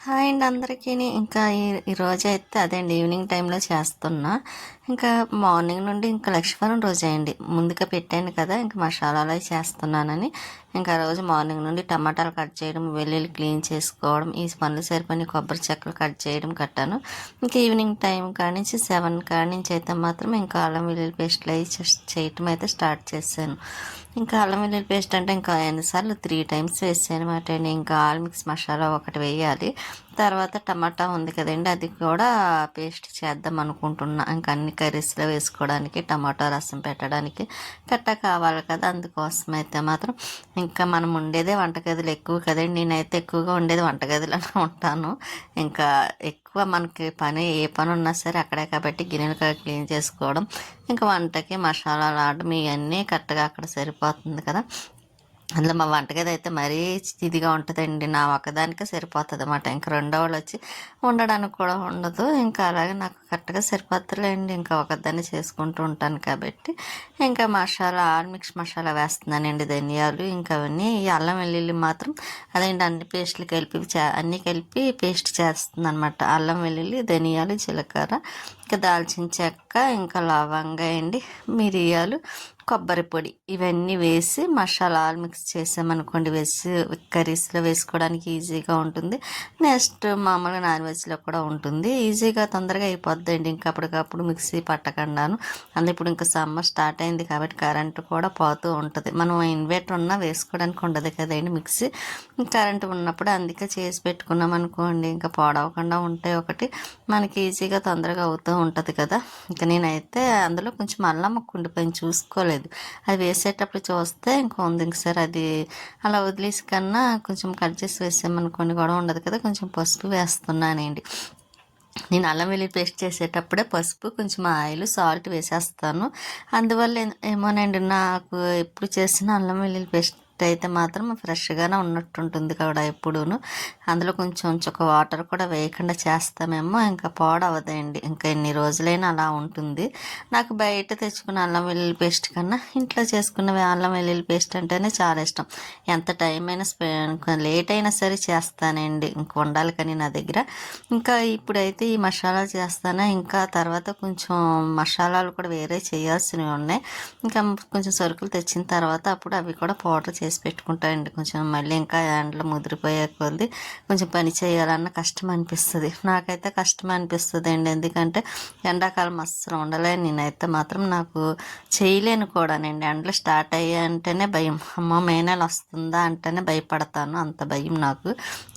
Hi అండి అందరికీని. ఇంకా ఈరోజైతే అదే అండి ఈవినింగ్ టైంలో చేస్తున్నా. ఇంకా మార్నింగ్ నుండి ఇంకా లక్ష్మీవారం రోజే అండి. ముందుగా పెట్టాను కదా, ఇంకా మసాలాలు అవి చేస్తున్నానని ఇంకా రోజు మార్నింగ్ నుండి టమాటాలు కట్ చేయడం, వెల్లుల్లి క్లీన్ చేసుకోవడం, ఈ పనులు సరిపోయి కొబ్బరి చెక్కలు కట్ చేయడం కట్టాను. ఇంకా ఈవినింగ్ టైం కాడి నుంచి 7 కాడి నుంచి అయితే మాత్రం ఇంకా అల్లం వెల్లుల్లి పేస్ట్లు అవి చేయటం అయితే స్టార్ట్ చేశాను. ఇంకా అల్లం వెల్లుల్లి పేస్ట్ అంటే ఇంకా ఎన్నిసార్లు 3 టైమ్స్ వేసాను అనమాట అండి. ఇంకా ఆల్ మిక్స్ మసాలా ఒకటి వేయాలి. తర్వాత టమాటా ఉంది కదండి, అది కూడా పేస్ట్ చేద్దాం అనుకుంటున్నా. ఇంకా అన్ని కర్రీస్లో వేసుకోవడానికి, టమాటా రసం పెట్టడానికి కట్ట కావాలి కదా, అందుకోసం అయితే మాత్రం ఇంకా మనం ఉండేదే వంటగదిలో ఎక్కువ కదండి. నేనైతే ఎక్కువగా ఉండేది వంటగదిలోనే ఉంటాను. ఇంకా ఎక్కువ మనకి ఏ పని ఉన్నా సరే అక్కడే కాబట్టి గిన్నెలు క్లీన్ చేసుకోవడం, ఇంకా వంటకి మసాలాలు ఆడడం ఇవన్నీ కరెక్ట్గా అక్కడ సరిపోతుంది కదా. అందులో మా వంటగది అయితే మరీ ఇదిగా ఉంటుందండి. నా ఒక్కదానికే సరిపోతుంది అన్నమాట. ఇంకా రెండో వాళ్ళు వచ్చి ఉండడానికి కూడా ఉండదు. ఇంకా అలాగే నాకు కరెక్ట్గా సరిపోతుందిలేండి. ఇంకా ఒకదాన్ని చేసుకుంటూ ఉంటాను కాబట్టి ఇంకా మసాలా ఆల్ మిక్స్ మసాలా వేస్తున్నానండి. ధనియాలు ఇంకా అవన్నీ, ఈ అల్లం వెల్లుల్లి మాత్రం అదేంటి అన్ని పేస్ట్లు కలిపి అన్నీ కలిపి పేస్ట్ చేస్తుంది అనమాట. అల్లం వెల్లుల్లి, ధనియాలు, జీలకర్ర, ఇంకా దాల్చిన చెక్క, ఇంకా లవంగా అండి, మిరియాలు, కొబ్బరి పొడి ఇవన్నీ వేసి మసాలా ఆల్ మిక్స్ చేసామనుకోండి, కర్రీస్లో వేసుకోవడానికి ఈజీగా ఉంటుంది. నెక్స్ట్ మామూలుగా నాన్ వెజ్లో కూడా ఉంటుంది. ఈజీగా తొందరగా అయిపోద్దండి. ఇంకా అప్పటికప్పుడు మిక్సీ పట్టకుండాను. అందులో ఇప్పుడు ఇంకా సమ్మర్ స్టార్ట్ అయింది కాబట్టి కరెంటు కూడా పోతూ ఉంటుంది. మనం ఇన్వర్టర్ ఉన్నా వేసుకోవడానికి ఉండదు కదండి మిక్సీ. కరెంటు ఉన్నప్పుడు అందుకే చేసి పెట్టుకున్నాం అనుకోండి, ఇంకా పాడవకుండా ఉంటే ఒకటి మనకి ఈజీగా తొందరగా అవుతూ ఉంటుంది కదా. ఇంకా నేనైతే అందులో కొంచెం అల్లం ముక్క ఉండిపోయింది, చూసుకోలేదు. అది వేసేటప్పుడు చూస్తే ఇంకా ఉంది. ఇంకసారి అది అలా వదిలేసి కన్నా కొంచెం కట్ చేసి వేసామనుకోండి గొడవ ఉండదు కదా. కొంచెం పసుపు వేస్తున్నానండి. నేను అల్లం వెల్లుల్లి పేస్ట్ చేసేటప్పుడే పసుపు, కొంచెం ఆయిల్, సాల్ట్ వేసేస్తాను. అందువల్ల ఏమోనండి, నాకు ఎప్పుడు చేసిన అల్లం వెల్లుల్లి పేస్ట్ అయితే మాత్రం ఫ్రెష్గానే ఉన్నట్టుంటుంది కూడా ఎప్పుడూను. అందులో కొంచెం ఒక వాటర్ కూడా వేయకుండా చేస్తామేమో ఇంకా పాడవదండి. ఇంకా ఎన్ని రోజులైనా అలా ఉంటుంది. నాకు బయట తెచ్చుకున్న అల్లం వెల్లుల్లి పేస్ట్ కన్నా ఇంట్లో చేసుకున్న అల్లం వెల్లుల్లి పేస్ట్ అంటేనే చాలా ఇష్టం. ఎంత టైం అయినా లేట్ అయినా సరే చేస్తానండి. ఇంక ఉండాలి కానీ నా దగ్గర. ఇంకా ఇప్పుడైతే ఈ మసాలా చేస్తాను. ఇంకా తర్వాత కొంచెం మసాలాలు కూడా వేరే చేయాల్సినవి ఉన్నాయి. ఇంకా కొంచెం సరుకులు తెచ్చిన తర్వాత అప్పుడు అవి కూడా పౌడర్ చేసి పెట్టుకుంటానండి. కొంచెం మళ్ళీ ఇంకా ఎండలో ముదిరిపోయే కొద్ది కొంచెం పని చేయాలన్న కష్టం అనిపిస్తుంది. నాకైతే కష్టం అనిపిస్తుంది అండి. ఎందుకంటే ఎండాకాలం అస్సలు ఉండలేను నేనైతే మాత్రం. నాకు చేయలేను కూడానండి. ఎండలు స్టార్ట్ అయ్యాయంటేనే భయం. అమ్మో మే నెల వస్తుందా అంటేనే భయపడతాను, అంత భయం నాకు.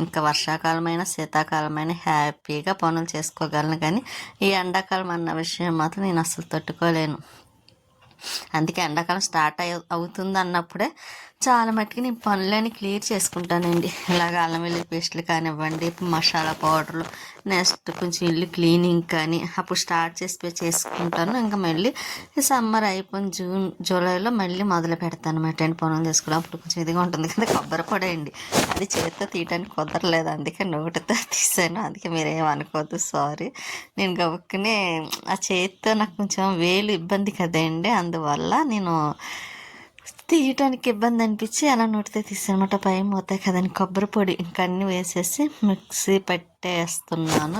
ఇంకా వర్షాకాలమైన శీతాకాలమైన హ్యాపీగా పనులు చేసుకోగలను, కానీ ఈ ఎండాకాలం అన్న విషయం మాత్రం నేను అసలు తట్టుకోలేను. అందుకే ఎండాకాలం స్టార్ట్ అవుతుంది అన్నప్పుడే చాలా మట్టుకు నేను పనులని క్లియర్ చేసుకుంటానండి. ఇలాగ అల్లం వెల్లుల్లి పేస్టులు కానివ్వండి, మసాలా పౌడర్లు, నెక్స్ట్ కొంచెం ఇల్లు క్లీనింగ్ కానీ అప్పుడు స్టార్ట్ చేసుకుంటాను. ఇంకా మళ్ళీ సమ్మర్ అయిపోయిన జూలైలో మళ్ళీ మొదలు పెడతాను అనమాట అండి పనులు చేసుకోవడం. అప్పుడు కొంచెం ఇదిగా ఉంటుంది కదా. కొబ్బరి పొడి అండి, అది చేతితో తీయడానికి కుదరలేదు, అందుకే నోటితో తీసాను. అందుకే మీరేం అనుకోవద్దు, సారీ. నేను గబుక్కునే ఆ చేతితో నాకు కొంచెం వేలు ఇబ్బంది కదండి, అందువల్ల నేను తీయటానికి ఇబ్బంది అనిపించి అలా నోటితో తీసానమాట. భయం అవుతాయి కదండి. కొబ్బరి పొడి ఇంకా అన్నీ వేసేసి మిక్సీ పెట్టేస్తున్నాను.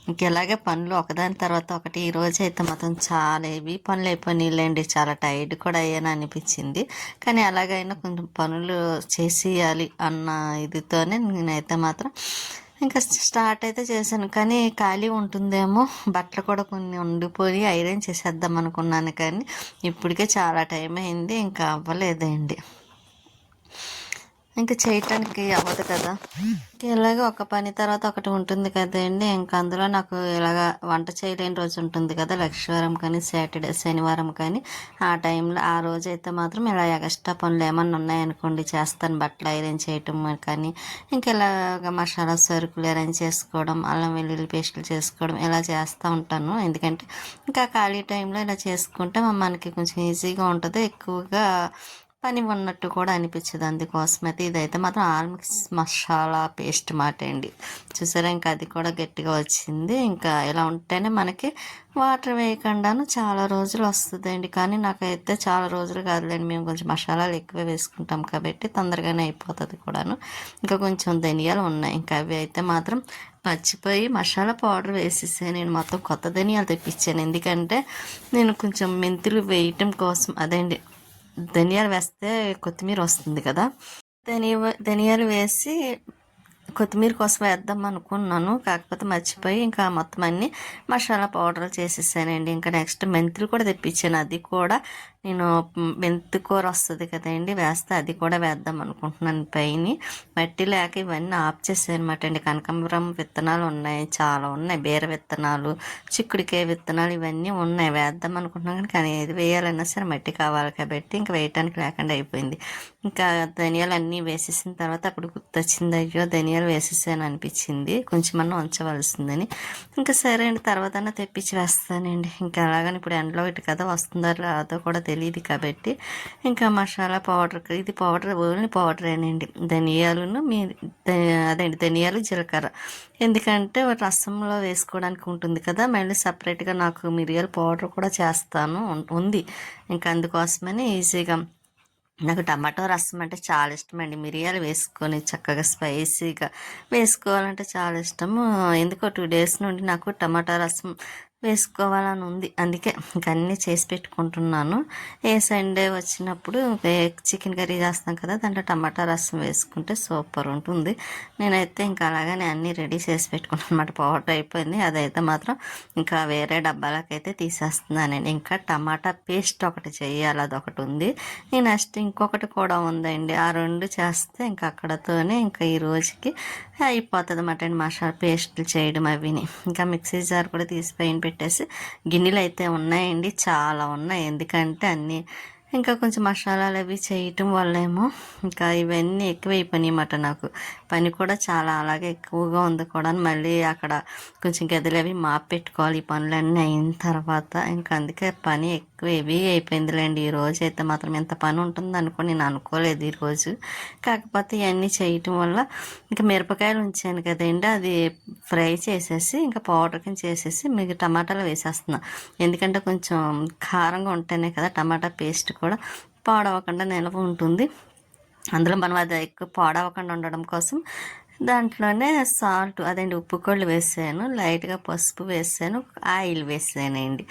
ఇంకా ఇలాగే పనులు ఒకదాని తర్వాత ఒకటి. ఈరోజు అయితే మాత్రం చాలా హెవీ పనులు అయిపోయినాయిలేండి. చాలా టైర్డ్ కూడా అయ్యాను అనిపించింది. కానీ అలాగైనా కొంచెం పనులు చేసేయాలి అన్న ఇదితోనే నేనైతే మాత్రం ఇంకా స్టార్ట్ అయితే చేశాను. కానీ ఖాళీ ఉంటుందేమో, బట్టలు కూడా కొన్ని ఉండిపోయి ఐరన్ చేసేద్దాం అనుకున్నాను, కానీ ఇప్పటికే చాలా టైం అయింది, ఇంకా అవ్వలేదండి. ఇంకా చేయటానికి అవ్వదు కదా. ఇలాగ ఒక పని తర్వాత ఒకటి ఉంటుంది కదండి. ఇంకా అందులో నాకు ఇలాగ వంట చేయలేని రోజు ఉంటుంది కదా, లక్ష్మీవారం కానీ సాటర్డే శనివారం కానీ. ఆ టైంలో ఆ రోజు అయితే మాత్రం ఇలా ఎక్స్ట్రా పనులు ఏమన్నా ఉన్నాయనుకోండి చేస్తాను. బట్టలు ఐరన్ చేయటం కానీ, ఇంకా ఇలాగ మసాలా సరుకులు అరేంజ్ చేసుకోవడం, అల్లం వెల్లుల్లి పేస్టులు చేసుకోవడం ఇలా చేస్తూ ఉంటాను. ఎందుకంటే ఇంకా ఖాళీ టైంలో ఇలా చేసుకుంటే మనకి కొంచెం ఈజీగా ఉంటుంది. ఎక్కువగా పని ఉన్నట్టు కూడా అనిపించదు. అందుకోసమైతే ఇదైతే మాత్రం ఆల్ మిక్స్ మసాలా పేస్ట్ మాట అండి. చూసారా, ఇంకా అది కూడా గట్టిగా వచ్చింది. ఇంకా ఇలా ఉంటేనే మనకి వాటర్ వేయకుండాను చాలా రోజులు వస్తుందండి. కానీ నాకైతే చాలా రోజులు కాదులేండి, మేము కొంచెం మసాలాలు ఎక్కువ వేసుకుంటాం కాబట్టి తొందరగానే అయిపోతుంది కూడాను. ఇంకా కొంచెం ధనియాలు ఉన్నాయి, ఇంకా అవి అయితే మాత్రం మర్చిపోయి మసాలా పౌడర్ వేసేసాను. నేను మొత్తం కొత్త ధనియాలు తెప్పించాను, ఎందుకంటే నేను కొంచెం మెంతులు వేయటం కోసం. అదేండి, ధనియాలు వేస్తే కొత్తిమీర వస్తుంది కదా, ధనియాలు వేసి కొత్తిమీర కోసం వేద్దాం అనుకున్నాను. కాకపోతే మర్చిపోయి ఇంకా మొత్తం అన్నీ మసాలా పౌడర్లు చేసేసానండి. ఇంకా నెక్స్ట్ మెంతులు కూడా తెప్పించాను, అది కూడా నేను మెంతు కూర వస్తుంది కదండి వేస్తే అది కూడా వేద్దాం అనుకుంటున్నాను. పైన మట్టి లేక ఇవన్నీ ఆఫ్ చేసాను అనమాట అండి. కనకాంబరం విత్తనాలు ఉన్నాయి, చాలా ఉన్నాయి, బీర విత్తనాలు, చిక్కుడికాయ విత్తనాలు ఇవన్నీ ఉన్నాయి, వేద్దాం అనుకుంటున్నాను. కానీ ఏది వేయాలన్నా సరే మట్టి కావాలి కాబట్టి ఇంకా వేయటానికి లేకుండా అయిపోయింది. ఇంకా ధనియాలు అన్నీ వేసేసిన తర్వాత అప్పుడు గుర్తొచ్చింది, అయ్యో ధనియాలు వేసేసాను అనిపించింది, కొంచెమన్నా ఉంచవలసిందని. ఇంకా సరే అండి, తర్వాత తెప్పించి వేస్తానండి. ఇంకా అలాగని ఇప్పుడు ఎండలో ఇటు కదా వస్తుందో రాదో కూడా తెలియదు కాబట్టి ఇంకా మసాలా పౌడర్, ఇది పౌడర్ ఓన్లీ పౌడరేనండి. ధనియాలను అదేంటి ధనియాలు జీలకర్ర, ఎందుకంటే రసంలో వేసుకోవడానికి ఉంటుంది కదా, మళ్ళీ సపరేట్గా నాకు మిరియాల పౌడర్ కూడా చేస్తాను ఉంది. ఇంకా అందుకోసమని ఈజీగా నాకు టమాటో రసం అంటే చాలా ఇష్టం అండి. మిరియాలు వేసుకొని చక్కగా స్పైసీగా వేసుకోవాలంటే చాలా ఇష్టము. ఎందుకో 2 డేస్ నుండి నాకు టమాటా రసం వేసుకోవాలని ఉంది, అందుకే ఇంక అన్నీ చేసి పెట్టుకుంటున్నాను. ఏ సండే వచ్చినప్పుడు చికెన్ కర్రీ చేస్తాం కదా, దాంట్లో టమాటా రసం వేసుకుంటే సూపర్ ఉంటుంది. నేనైతే ఇంకా అలాగనే అన్నీ రెడీ చేసి పెట్టుకున్నాను అనమాట. పౌడర్ అయిపోయింది, అదైతే మాత్రం ఇంకా వేరే డబ్బాలకైతే తీసేస్తున్నానండి. ఇంకా టమాటా పేస్ట్ ఒకటి చేయాలి, అదొకటి ఉంది. నెక్స్ట్ ఇంకొకటి కూడా ఉందండి, ఆ 2 చేస్తే ఇంకా అక్కడతోనే ఇంకా ఈ రోజుకి అయిపోతుంది అన్నమాట అండి. మసాలా పేస్ట్లు చేయడం అవిని. ఇంకా మిక్సీ జార్ కూడా తీసి పైన పెట్టేసి గిన్నెలు అయితే ఉన్నాయండి, చాలా ఉన్నాయి. ఎందుకంటే అన్నీ ఇంకా కొంచెం మసాలాలు అవి చేయటం వల్లేమో ఇంకా ఇవన్నీ ఎక్కువైపోయినాయి అన్నమాట. నాకు పని కూడా చాలా అలాగే ఎక్కువగా ఉంది కూడా. మళ్ళీ అక్కడ కొంచెం గదిలు అవి మాప్ పెట్టుకోవాలి ఈ పనులన్నీ అయిన తర్వాత. ఇంకా అందుకే పని ఎక్కువ హెవీ అయిపోయిందిలేండి. ఈ రోజు అయితే మాత్రం ఎంత పని ఉంటుంది అనుకో నేను అనుకోలేదు ఈరోజు. కాకపోతే ఇవన్నీ చేయటం వల్ల ఇంకా మిరపకాయలు ఉంచాను కదండి, అది ఫ్రై చేసేసి ఇంకా పౌడర్ కింద చేసేసి మీకు టమాటాలు వేసేస్తున్నా. ఎందుకంటే కొంచెం కారంగా ఉంటేనే కదా టమాటా పేస్ట్ కూడా పాడవకుండా నిల్వ ఉంటుంది. అందులో మనం అది ఎక్కువ పాడవకుండా ఉండడం కోసం దాంట్లోనే సాల్ట్, అదేంటి ఉప్పు కొళ్ళు వేసాను, లైట్గా పసుపు వేసాను, ఆయిల్ వేసానండి.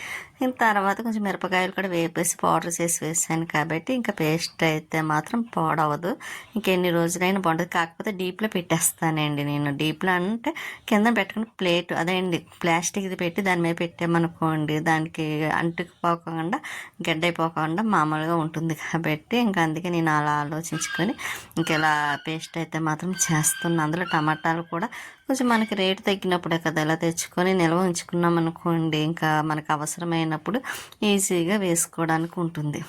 తర్వాత కొంచెం మిరపకాయలు కూడా వేపేసి పౌడర్ చేసి వేసాను కాబట్టి ఇంకా పేస్ట్ అయితే మాత్రం పాడవదు, ఇంకెన్ని రోజులైనా బాగుంటుంది. కాకపోతే డీప్లో పెట్టేస్తానండి నేను. డీప్లో అంటే కింద పెట్టుకుని ప్లేట్, అదేంటి ప్లాస్టిక్ది పెట్టి దాని మీద పెట్టామనుకోండి, దానికి అంటుకుపోకుండా గడ్డైపోకుండా మామూలుగా ఉంటుంది కాబట్టి ఇంకా అందుకే నేను అలా ఆలోచించుకొని ఇంకెలా పేస్ట్ అయితే మాత్రం చేస్తున్నాను. అందులో టమాటాలు కూడా కొంచెం మనకి రేటు తగ్గినప్పుడే కదా ఇలా తెచ్చుకొని నిల్వ ఉంచుకున్నాం అనుకోండి, ఇంకా మనకు అవసరమైనప్పుడు ఈజీగా వేసుకోవడానికి ఉంటుంది.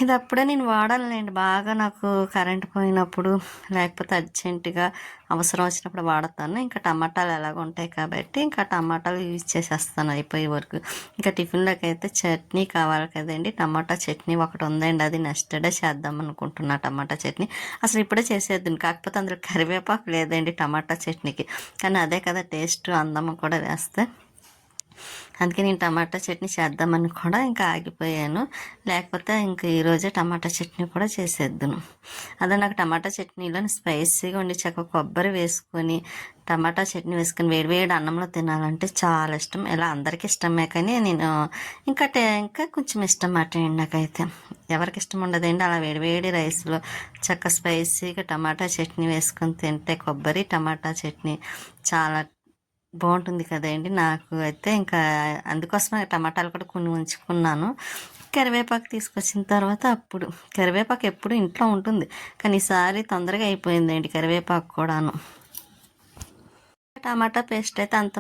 ఇది అప్పుడే నేను వాడాలండి, బాగా నాకు కరెంట్ పోయినప్పుడు లేకపోతే అర్జెంటుగా అవసరం వచ్చినప్పుడు వాడతాను. ఇంకా టమాటాలు ఎలాగ ఉంటాయి కాబట్టి ఇంకా టమాటాలు యూజ్ చేసేస్తాను అయిపోయే వరకు. ఇంకా టిఫిన్లోకి అయితే చట్నీ కావాలి కదండి, టమాటా చట్నీ ఒకటి ఉందండి, అది నెక్స్ట్ డే చేద్దాం అనుకుంటున్నా. టమాటా చట్నీ అసలు ఇప్పుడే చేసేద్దాను, కాకపోతే అందులో కరివేపాకు లేదండి టమాటా చట్నీకి, కానీ అదే కదా టేస్ట్, అందము కూడా వేస్తే. అందుకే నేను టమాటా చట్నీ చేద్దామని కూడా ఇంకా ఆగిపోయాను, లేకపోతే ఇంకా ఈరోజే టమాటా చట్నీ కూడా చేసేద్దును. అదే నాకు టమాటా చట్నీలో స్పైసీగా ఉండి చక్కగా కొబ్బరి వేసుకొని టమాటా చట్నీ వేసుకొని వేడివేడి అన్నంలో తినాలంటే చాలా ఇష్టం. ఇలా అందరికీ ఇష్టమే, కానీ నేను ఇంకా కొంచెం ఇష్టం మాట నాకైతే. ఎవరికి ఇష్టం ఉండదండి అలా వేడివేడి రైస్లో చక్క స్పైసీగా టమాటా చట్నీ వేసుకొని తింటే, కొబ్బరి టమాటా చట్నీ చాలా బాగుంటుంది కదండి. నాకు అయితే ఇంకా అందుకోసమే టమాటాలు కూడా కొన్ని ఉంచుకున్నాను. కరివేపాకు తీసుకొచ్చిన తర్వాత అప్పుడు కరివేపాకు ఎప్పుడు ఇంట్లో ఉంటుంది, కానీ ఈసారి తొందరగా అయిపోయిందండి కరివేపాకు కూడాను. టమాటా పేస్ట్ అయితే అంత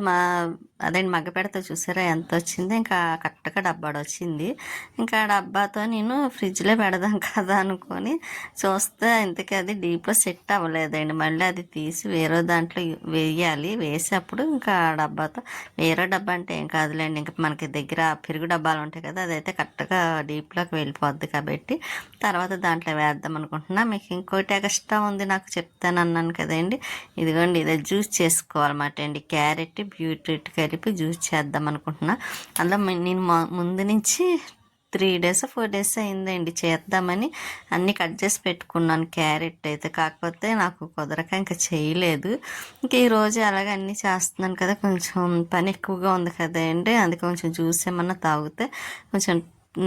అదే మగ్గపెడతా చూసారా ఎంత వచ్చింది, ఇంకా కరెక్ట్గా డబ్బాడు వచ్చింది. ఇంకా ఆ డబ్బాతో నేను ఫ్రిడ్జ్లో పెడదాం కదా అనుకొని చూస్తే ఇంతకీ అది డీప్లో సెట్ అవ్వలేదండి. మళ్ళీ అది తీసి వేరే దాంట్లో వేయాలి. వేసేప్పుడు ఇంకా ఆ డబ్బాతో, వేరే డబ్బా అంటే ఏం కాదులేండి, ఇంకా మనకి దగ్గర పెరుగు డబ్బాలు ఉంటాయి కదా, అదైతే కరెక్ట్గా డీప్లోకి వెళ్ళిపోద్ది కాబట్టి తర్వాత దాంట్లో వేద్దాం అనుకుంటున్నా. మీకు ఇంకోటి ఎక్స్ట్రా ఉంది నాకు చెప్తాను అన్నాను కదండి, ఇదిగోండి ఇదే జ్యూస్ చేసుకోవాలన్నమాట అండి. క్యారెట్ బీట్రూట్ కలిపి జ్యూస్ చేద్దాం అనుకుంటున్నా. అందులో నేను ముందు నుంచి 3 days 4 days అయిందండి చేద్దామని అన్నీ కట్ చేసి పెట్టుకున్నాను. క్యారెట్ అయితే కాకపోతే నాకు కుదరక ఇంకా చేయలేదు. ఇంక ఈరోజు అలాగే అన్నీ చేస్తున్నాను కదా, కొంచెం పని ఎక్కువగా ఉంది కదండి, అందుకే కొంచెం జ్యూస్ ఏమన్నా తాగితే కొంచెం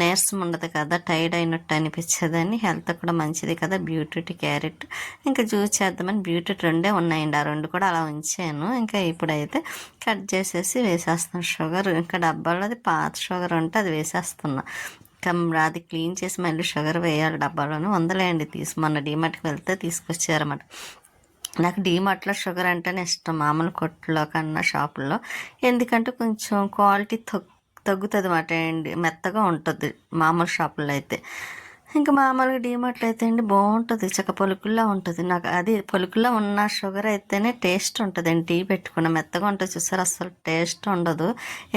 నీరసం ఉండదు కదా, టైర్డ్ అయినట్టు అనిపించదని, హెల్త్ కూడా మంచిది కదా బీట్రూట్ క్యారెట్. ఇంకా జ్యూస్ చేద్దామని బీట్రూట్ 2 ఉన్నాయండి, ఆ 2 కూడా అలా ఉంచాను. ఇంకా ఇప్పుడైతే కట్ చేసేసి వేసేస్తున్నాను షుగర్. ఇంకా డబ్బాలో అది పాత షుగర్ ఉంటే అది వేసేస్తున్నా. ఇంకా అది క్లీన్ చేసి మళ్ళీ షుగర్ వేయాలి డబ్బాలోనే. వందలేండి మొన్న డీమార్ట్కి వెళ్తే తీసుకొచ్చారన్నమాట. నాకు డీమార్ట్లో షుగర్ అంటేనే ఇష్టం, మామూలు కొట్లో కన్నా షాపుల్లో. ఎందుకంటే కొంచెం క్వాలిటీ తగ్గుతుంది అన్నమాట అండి, మెత్తగా ఉంటుంది మామూలు షాపుల్లో అయితే. ఇంకా మామూలుగా డీమార్ట్లో అయితే అండి బాగుంటుంది, చక్క పొలుకుల్లా ఉంటుంది. నాకు అది పొలుకుల్లా ఉన్న షుగర్ అయితేనే టేస్ట్ ఉంటుందండి. టీ పెట్టుకున్న మెత్తగా ఉంటుంది చూసారు, అసలు టేస్ట్ ఉండదు.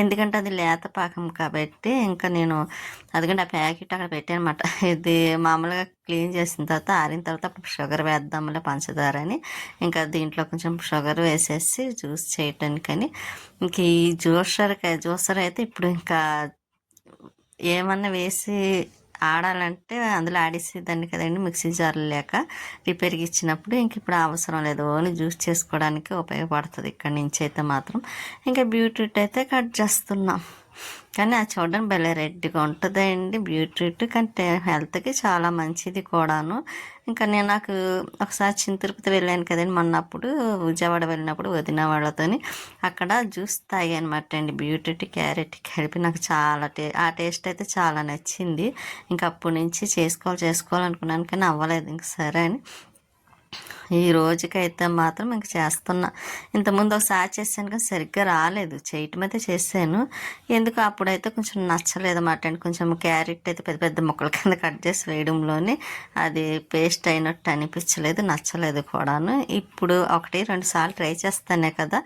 ఎందుకంటే అది లేత పాకం కాబట్టి. ఇంకా నేను అదిగండి ఆ ప్యాకెట్ అక్కడ పెట్టాను అనమాట. ఇది మామూలుగా క్లీన్ చేసిన తర్వాత ఆరిన తర్వాత అప్పుడు షుగర్ వేద్దాంలే పంచదార అని ఇంకా దీంట్లో కొంచెం షుగర్ వేసేసి జ్యూస్ చేయటానికని. ఇంక ఈ జ్యూసర్ అయితే ఇప్పుడు ఇంకా ఏమన్నా వేసి ఆడాలంటే అందులో ఆడేసేదాన్ని కదండి, మిక్సీ జార్లు లేక రిపేర్కి ఇచ్చినప్పుడు. ఇంక ఇప్పుడు అవసరం లేదు, ఓన్లీ జ్యూస్ చేసుకోవడానికి ఉపయోగపడుతుంది ఇక్కడి నుంచి అయితే మాత్రం. ఇంకా బీట్రూట్ అయితే కట్ చేస్తున్నాం, కానీ అది చూడడానికి భలే రెడ్గా ఉంటుందండి బీట్రూట్, కానీ హెల్త్కి చాలా మంచిది కూడాను. ఇంకా నాకు ఒకసారి తిరుపతి వెళ్ళాను కదండి మొన్నప్పుడు, విజయవాడ వెళ్ళినప్పుడు వదిన వాళ్ళతోని అక్కడ జ్యూస్ తాగానమాట అండి, బీట్రూట్ క్యారెట్ కలిపి. నాకు చాలా ఆ టేస్ట్ అయితే చాలా నచ్చింది. ఇంకా అప్పటి నుంచి చేసుకోవాలనుకున్నాను కానీ అవ్వలేదు. ఇంక సరే అని ఈ రోజుకైతే మాత్రం ఇంక చేస్తున్నా. ఇంతకుముందు ఒకసారి చేశాను కానీ సరిగ్గా రాలేదు, చేయటం అయితే చేశాను. ఎందుకు అప్పుడైతే కొంచెం నచ్చలేదు అన్నమాట అండి. కొంచెం క్యారెట్ అయితే పెద్ద పెద్ద ముక్కల కింద కట్ చేసి వేయడంలోనే అది పేస్ట్ అయినట్టు అనిపించలేదు, నచ్చలేదు కూడాను. ఇప్పుడు 1-2 సార్లు ట్రై చేస్తానే కదా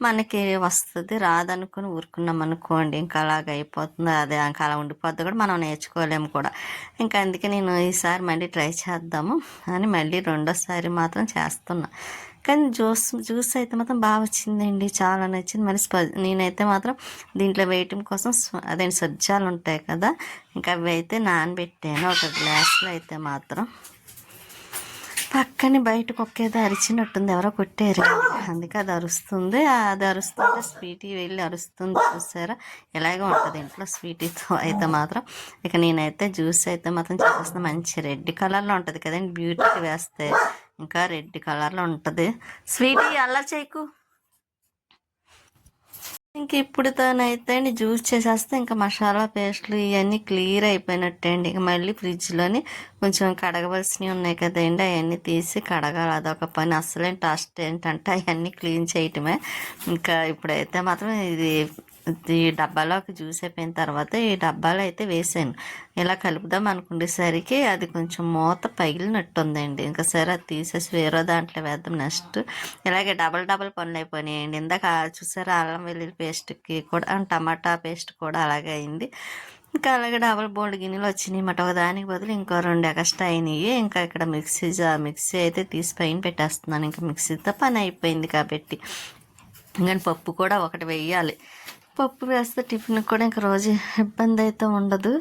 మనకి వస్తుంది, రాదనుకుని ఊరుకున్నాం అనుకోండి ఇంకా అలాగ అయిపోతుంది. అదే ఇంకా అలా ఉండిపోద్ది కూడా, మనం నేర్చుకోలేము కూడా. ఇంకా అందుకే నేను ఈసారి మళ్ళీ ట్రై చేద్దాము అని మళ్ళీ రెండోసారి మాత్రం చేస్తున్నా. కానీ జ్యూస్ అయితే మాత్రం బాగా వచ్చిందండి, చాలా నచ్చింది. మరి నేనైతే మాత్రం దీంట్లో వేయటం కోసం అదే సజ్జాలు ఉంటాయి కదా, ఇంకా అవి అయితే నానబెట్టాను ఒక గ్లాస్లో. అయితే మాత్రం పక్కనే బయటకు ఒకేదో అరిచినట్టుంది, ఎవరో కొట్టారు, అందుకే అది అరుస్తుంది. అది అరుస్తుంటే స్వీటీ వెళ్ళి అరుస్తుంది చూసారా, ఎలాగో ఉంటుంది ఇంట్లో స్వీటీతో. అయితే మాత్రం ఇక నేనైతే జ్యూస్ అయితే మాత్రం చేసేస్తున్నా. మంచి రెడ్ కలర్లో ఉంటుంది కదండి, బ్యూటీ వేస్తే ఇంకా రెడ్ కలర్లో ఉంటుంది. స్వీటీ అలా చేయకు. ఇంక ఇప్పుడుతోనైతే అండి జ్యూస్ చేసేస్తే ఇంకా మసాలా పేస్ట్లు ఇవన్నీ క్లియర్ అయిపోయినట్టే అండి. ఇక మళ్ళీ ఫ్రిడ్జ్లోని కొంచెం కడగవలసినవి ఉన్నాయి కదండి, అవన్నీ తీసి కడగాలి, అదొక పని. అసలేం టాస్ట్ ఏంటంటే అవన్నీ క్లీన్ చేయటమే. ఇంకా ఇప్పుడైతే మాత్రం ఈ డబ్బాలోకి జ్యూస్ అయిపోయిన తర్వాత ఈ డబ్బాలో అయితే వేసాను. ఇలా కలుపుదాం అనుకునేసరికి అది కొంచెం మూత పగిలినట్టు ఉందండి. ఇంకా సరే అది తీసేసి వేరే దాంట్లో వేద్దాం నెక్స్ట్. ఇలాగే డబల్ పనులు అయిపోయినాయండి. ఇందాక చూసారా అల్లం వెల్లుల్లి పేస్ట్కి కూడా టమాటా పేస్ట్ కూడా అలాగే అయింది. ఇంకా అలాగే డబల్ బోల్డ్ గిన్నెలు వచ్చినాయి అన్నమాట, ఒకదానికి బదులు ఇంకో 2 ఎక్స్ట్రా అయినాయి. ఇంకా ఇక్కడ మిక్సీ అయితే తీసి పైన పెట్టేస్తున్నాను, ఇంకా మిక్సీతో పని అయిపోయింది కాబట్టి. ఇంకా పప్పు కూడా ఒకటి వేయాలి, పప్పు వేస్తే టిఫిన్ కూడా ఇంకా రోజు ఇబ్బంది అయితే ఉండదు.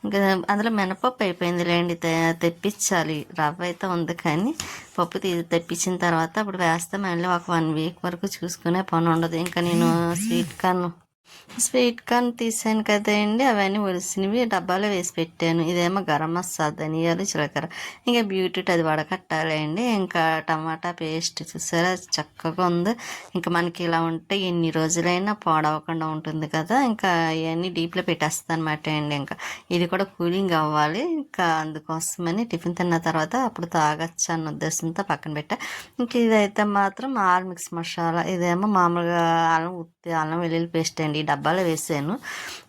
ఇంకా అందులో మినపప్పు అయిపోయింది లేండి, తెప్పించాలి. రవ్వ అయితే ఉంది కానీ పప్పు తెప్పించిన తర్వాత అప్పుడు వేస్తే మళ్ళీ ఒక 1 week వరకు చూసుకునే పని ఉండదు. ఇంకా నేను స్వీట్ కార్న్ స్వీట్ కార్న్ తీసాను కదండి, అవన్నీ ఒలిసినవి డబ్బాలో వేసి పెట్టాను. ఇదేమో గరం మసాలా, ధనియాలు, జీలకర్ర, ఇంకా బీట్రూట్ అది వడకట్టాలి అండి. ఇంకా టమాటా పేస్ట్ చూసారా చక్కగా ఉంది. ఇంకా మనకి ఇలా ఉంటే ఎన్ని రోజులైనా పాడవకుండా ఉంటుంది కదా. ఇంకా ఇవన్నీ డీప్లో పెట్టేస్తాను అనమాట అండి. ఇంకా ఇది కూడా కూలింగ్ అవ్వాలి. ఇంకా అందుకోసమని టిఫిన్ తిన్న తర్వాత అప్పుడు తాగొచ్చు అన్న ఉద్దేశంతో పక్కన పెట్టా. ఇంక ఇదైతే మాత్రం ఆల్ మిక్స్ మసాలా, ఇదేమో మామూలుగా అల్లం వెల్లుల్లి పేస్ట్ అండి. ఈ డబ్బాలో వేసాను.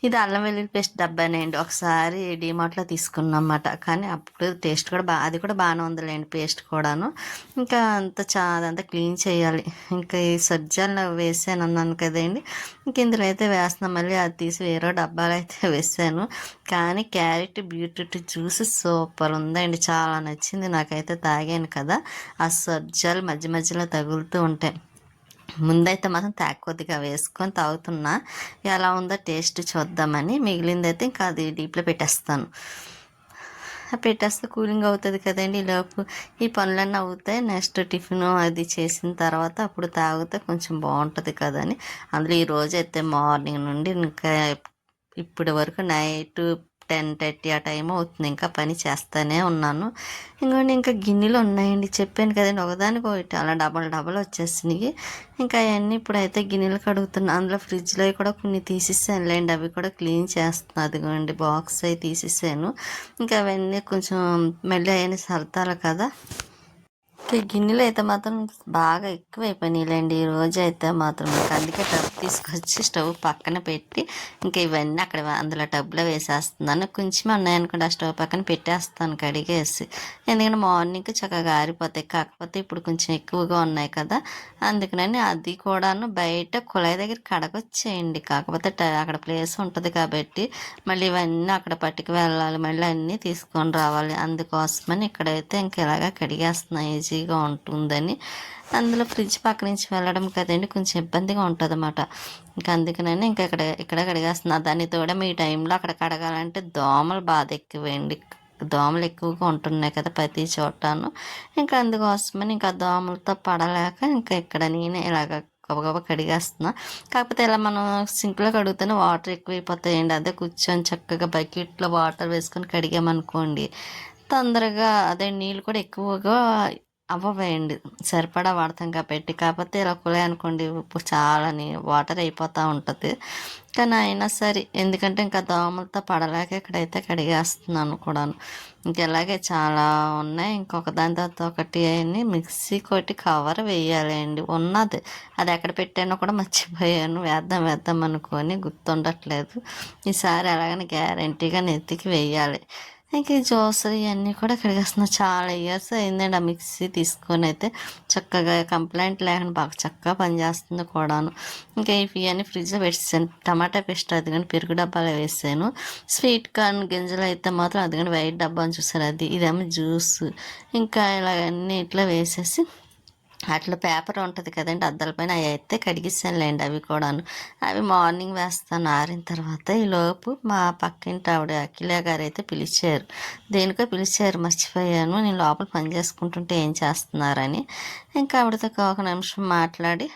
ఇది అల్లం వెల్లుల్లి పేస్ట్ డబ్బానే అండి. ఒకసారి డీమార్ట్లో తీసుకున్నమాట, కానీ అప్పుడు టేస్ట్ కూడా అది కూడా బాగానే ఉందిలేండి పేస్ట్ కూడాను. ఇంకా అదంతా క్లీన్ చేయాలి. ఇంకా ఈ సజ్జాలు వేసాను అన్నాను కదండి, ఇంక ఇందులో అయితే వేస్తున్నాం. మళ్ళీ అది తీసి వేరే డబ్బాలో అయితే వేసాను. కానీ క్యారెట్ బీట్రూట్ జ్యూస్ సూపర్ ఉందండి, చాలా నచ్చింది నాకైతే. తాగాను కదా, ఆ సజ్జాలు మధ్య మధ్యలో తగులుతూ ఉంటాయి. ముందైతే మాత్రం కొద్దిగా వేసుకొని తాగుతున్నా, ఎలా ఉందో టేస్ట్ చూద్దామని. మిగిలిందైతే ఇంకా అది డీప్లో పెట్టేస్తాను. పెట్టేస్తే కూలింగ్ అవుతుంది కదండి. ఈలోపు ఈ పనులన్నీ అవుతాయి. నెక్స్ట్ టిఫిన్ అది చేసిన తర్వాత అప్పుడు తాగితే కొంచెం బాగుంటుంది కదని అందులో ఈరోజు అయితే మార్నింగ్ నుండి ఇంకా ఇప్పటి వరకు నైట్ 10:30 ఆ టైం అవుతుంది, ఇంకా పని చేస్తూనే ఉన్నాను. ఇంకోండి ఇంకా గిన్నెలు ఉన్నాయండి, చెప్పాను కదండి ఒకదానికి ఒకటి అలా డబల్ వచ్చేసినాయి. ఇంకా అవన్నీ ఇప్పుడైతే గిన్నెలు కడుగుతున్నాను. అందులో ఫ్రిడ్జ్లో కూడా కొన్ని తీసేసానులేండి, అవి కూడా క్లీన్ చేస్తున్నాను. అదిగోండి బాక్స్ అవి తీసేసాను. ఇంకా అవన్నీ కొంచెం మళ్ళీ అవన్నీ సర్దాలి కదా. ఈ గిన్నెలు అయితే మాత్రం బాగా ఎక్కువైపోయినాయిలేండి ఈ రోజు అయితే మాత్రం. ఇంకా అందుకే టబ్ తీసుకొచ్చి స్టవ్ పక్కన పెట్టి ఇంకా ఇవన్నీ అక్కడ అందులో టబ్లో వేసేస్తున్నాను. కొంచెం ఉన్నాయనుకోండి, ఆ స్టవ్ పక్కన పెట్టేస్తాను కడిగేసి. ఎందుకంటే మార్నింగ్ చక్కగా ఆరిపోతాయి. కాకపోతే ఇప్పుడు కొంచెం ఎక్కువగా ఉన్నాయి కదా, అందుకని అది కూడాను బయట కుళాయి దగ్గర కడగొచ్చేయండి. కాకపోతే అక్కడ ప్లేస్ ఉంటుంది కాబట్టి మళ్ళీ ఇవన్నీ అక్కడ పట్టుకు వెళ్ళాలి, మళ్ళీ అన్నీ తీసుకొని రావాలి. అందుకోసమని ఇక్కడైతే ఇంక ఇలాగా కడిగేస్తున్నాయి ఈజీగా ఉంటుందని. అందులో ఫ్రిడ్జ్ పక్క నుంచి వెళ్ళడం కదండి, కొంచెం ఇబ్బందిగా ఉంటుంది అన్నమాట. ఇంకా అందుకనని ఇంకా ఇక్కడ కడిగేస్తున్నా. దాన్ని తోడ మీ టైంలో అక్కడ కడగాలంటే దోమలు బాధ ఎక్కువండి. దోమలు ఎక్కువగా ఉంటున్నాయి కదా ప్రతి చోటను. ఇంకా అందుకోసమని ఇంకా దోమలతో పడలేక ఇంకా ఇక్కడ నేనే ఇలాగ గబగబా కడిగేస్తున్నా. కాకపోతే ఇలా మనం సింక్లో కడుగుతూనే వాటర్ ఎక్కువైపోతాయండి. అదే కూర్చొని చక్కగా బకెట్లో వాటర్ వేసుకొని కడిగామనుకోండి, తొందరగా అదే నీళ్ళు కూడా ఎక్కువగా అవ్వవేయండి, సరిపడా వాడతాం కాబట్టి. కాకపోతే ఇలా కుళాయి అనుకోండి ఇప్పుడు చాలా వాటర్ అయిపోతూ ఉంటుంది. కానీ అయినా సరే, ఎందుకంటే ఇంకా దోమలతో పడలేక ఇక్కడైతే కడిగేస్తున్నాను కూడాను. ఇంకెలాగే చాలా ఉన్నాయి, ఇంకొక దాని తర్వాత ఒకటి అయ్యి మిక్సీ కొట్టి కవర్ వేయాలి అండి ఉన్నది. అది ఎక్కడ పెట్టానో కూడా మర్చిపోయాను, వేద్దాం అనుకొని గుర్తుండట్లేదు. ఈసారి ఎలాగైనా గ్యారంటీగా నెత్తికి వేయాలి. ఇంక ఈ జ్యూసులు ఇవన్నీ కూడా కడిగేస్తున్నా. చాలా ఇయర్స్ అయిందండి ఆ మిక్సీ తీసుకొని అయితే. చక్కగా కంప్లైంట్ లేకుండా బాగా చక్కగా పనిచేస్తుంది కూడాను. ఇంకా ఇవన్నీ ఫ్రిడ్జ్లో పెట్టేసాను. టమాటా పేస్ట్ అది కానీ పెరుగు డబ్బాలో వేసాను. స్వీట్ కార్న్ గింజలు అయితే మాత్రం అది కానీ వైట్ డబ్బా అని చూసారు, అది. ఇదేమో జ్యూస్. ఇంకా ఇలాగన్నీ ఇట్లా వేసేసి అట్లా పేపర్ ఉంటుంది కదండి అద్దాల పైన, అవి అయితే కడిగిస్తానులేండి అవి కూడాను. అవి మార్నింగ్ వేస్తాను ఆరిన తర్వాత. ఈలోపు మా పక్కింటి ఆవిడ అఖిల గారు అయితే పిలిచారు. దేనికో పిలిచారు, మర్చిపోయాను. నేను లోపల పని చేసుకుంటుంటే ఏం చేస్తున్నారని. ఇంకా ఆవిడతో ఒక నిమిషం మాట్లాడి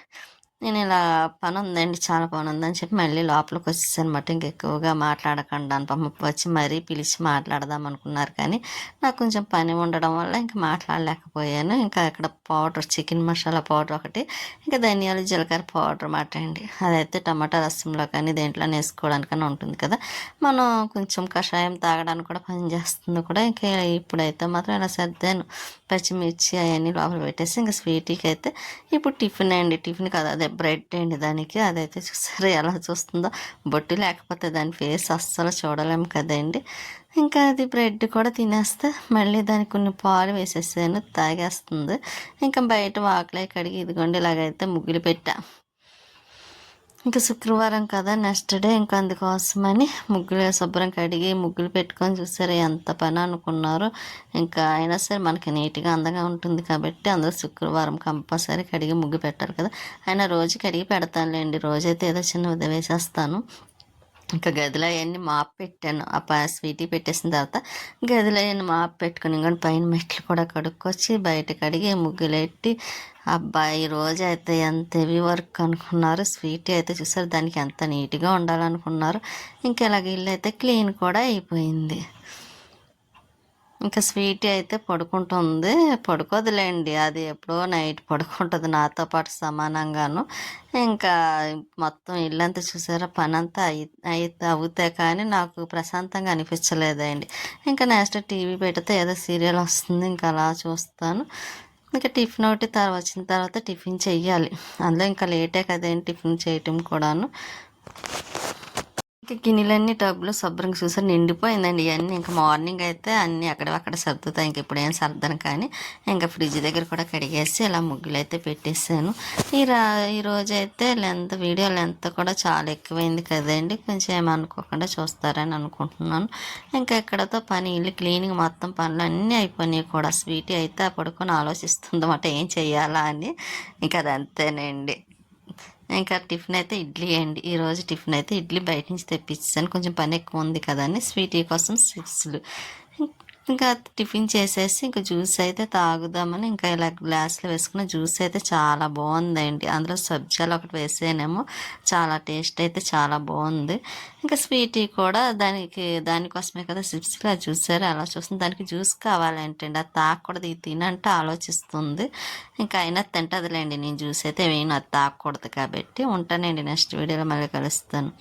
నేను ఇలా పని ఉందండి, చాలా పని ఉందని చెప్పి మళ్ళీ లోపలికి వచ్చేసాను అనమాట. ఇంకెక్కువగా మాట్లాడకుండా అని పాపం వచ్చి మరీ పిలిచి మాట్లాడదాం అనుకున్నారు, కానీ నాకు కొంచెం పని ఉండడం వల్ల ఇంకా మాట్లాడలేకపోయాను. ఇంకా అక్కడ పౌడర్, చికెన్ మసాలా పౌడర్ ఒకటి, ఇంకా ధనియాలు జీలకర్ర పౌడర్ మాట అండి. అదైతే టమాటా రసంలో కానీ దేంట్లో వేసుకోవడానికైనా ఉంటుంది కదా. మనం కొంచెం కషాయం తాగడానికి కూడా పనిచేస్తుంది కూడా. ఇంకా ఇప్పుడైతే మాత్రం ఇలా సర్దాను. పచ్చిమిర్చి అవన్నీ లోపల పెట్టేసి ఇంకా స్వీట్కి అయితే ఇప్పుడు టిఫిన్ అండి. టిఫిన్ కదా, అదే బ్రెడ్ అండి దానికి. అదైతే చూసారు ఎలా చూస్తుందో. బొట్టు లేకపోతే దాని ఫేస్ అస్సలు చూడలేము కదండి. ఇంకా అది బ్రెడ్ కూడా తినేస్తే మళ్ళీ దానికి కొన్ని పాలు వేసేసాను, తాగేస్తుంది. ఇంకా బయట వాకిలే కడిగి ఇదిగోండి ఇలాగైతే ముగ్గులు పెట్టా. ఇంకా శుక్రవారం కదా, నెక్స్ట్ డే. ఇంకా అందుకోసమని ముగ్గులు శుభ్రం కడిగి ముగ్గులు పెట్టుకొని చూసారు ఎంత పని అనుకున్నారు. ఇంకా అయినా సరే మనకి నీట్గా అందంగా ఉంటుంది కాబట్టి అందరూ శుక్రవారం కంపల్సరీ కడిగి ముగ్గు పెట్టారు కదా. అయినా రోజు కడిగి పెడతానులేండి, రోజైతే ఏదో చిన్న వేసేస్తాను. ఇంకా గదిలో అవన్నీ మాప్ పెట్టాను. స్వీటీ పెట్టేసిన తర్వాత గదిలో అవన్నీ మాప్ పెట్టుకుని ఇంకొని పైన మెట్లు కూడా కడుక్కొచ్చి బయట కడిగి ముగ్గులెట్టి అబ్బా ఈ రోజు అయితే ఎంత హెవీ వర్క్ అనుకున్నారు. స్వీటీ అయితే చూసారు దానికి ఎంత నీట్గా ఉండాలనుకున్నారు. ఇంకా ఇలాగ ఇల్లు అయితే క్లీన్ కూడా అయిపోయింది. ఇంకా స్వీటీ అయితే పడుకుంటుంది. పడుకోదులేండి, అది ఎప్పుడో నైట్ పడుకుంటుంది నాతో పాటు సమానంగాను. ఇంకా మొత్తం ఇల్లంతా చూసారా పనంతా అవుతాయి కానీ నాకు ప్రశాంతంగా అనిపించలేదండి. ఇంకా నెక్స్ట్ టీవీ పెడితే ఏదో సీరియల్ వస్తుంది, ఇంకా అలా చూస్తాను. ఇంకా టిఫిన్ ఒకటి వచ్చిన తర్వాత టిఫిన్ చెయ్యాలి. అందులో ఇంకా లేటే కదండి టిఫిన్ చేయటం కూడాను. ఇంకా గిన్నెలన్నీ టబ్లో శుభ్రంగా చూసారు నిండిపోయిందండి. ఇవన్నీ ఇంకా మార్నింగ్ అయితే అన్నీ అక్కడ సర్దుతాయి. ఇంక ఇప్పుడు ఏం సర్దను కానీ ఇంకా ఫ్రిడ్జ్ దగ్గర కూడా కడిగేసి ఇలా ముగ్గులు అయితే పెట్టేసాను. ఈరోజు అయితే వీడియో లెంత్ కూడా చాలా ఎక్కువైంది కదండి, కొంచెం ఏమనుకోకుండా చూస్తారని అనుకుంటున్నాను. ఇంకా ఎక్కడతో పని ఇల్లు క్లీనింగ్ మొత్తం పనులు అన్నీ అయిపోయినాయి కూడా. స్వీటీ అయితే పడుకొని ఆలోచిస్తుంది అన్నమాట ఏం చెయ్యాలా అని. ఇంకా అదంతేనండి. ఇంకా టిఫిన్ అయితే ఇడ్లీ అండి. ఈరోజు టిఫిన్ అయితే ఇడ్లీ బయట నుంచి తెప్పించాను, కొంచెం పని ఎక్కువ ఉంది కదండి. స్వీటీ కోసం సిక్స్లు ఇంకా టిఫిన్ చేసేసి ఇంకా జ్యూస్ అయితే తాగుదామని ఇంకా ఇలా గ్లాస్లో వేసుకున్న జ్యూస్ అయితే చాలా బాగుందండి. అందులో సబ్జాలు ఒకటి వేసానేమో చాలా టేస్ట్ అయితే చాలా బాగుంది. ఇంకా స్వీటీ కూడా దానికోసమే కదా సిప్స్లో చూసారు అలా చూస్తుంది. దానికి జ్యూస్ కావాలంటండి, అది తాగకూడదు ఇది తినంటే ఆలోచిస్తుంది. ఇంకా అయినా తింటదిలేండి, నేను జ్యూస్ అయితే వేయను అది తాగకూడదు కాబట్టి. ఉంటానండి, నెక్స్ట్ వీడియోలో మళ్ళీ కలుస్తాను.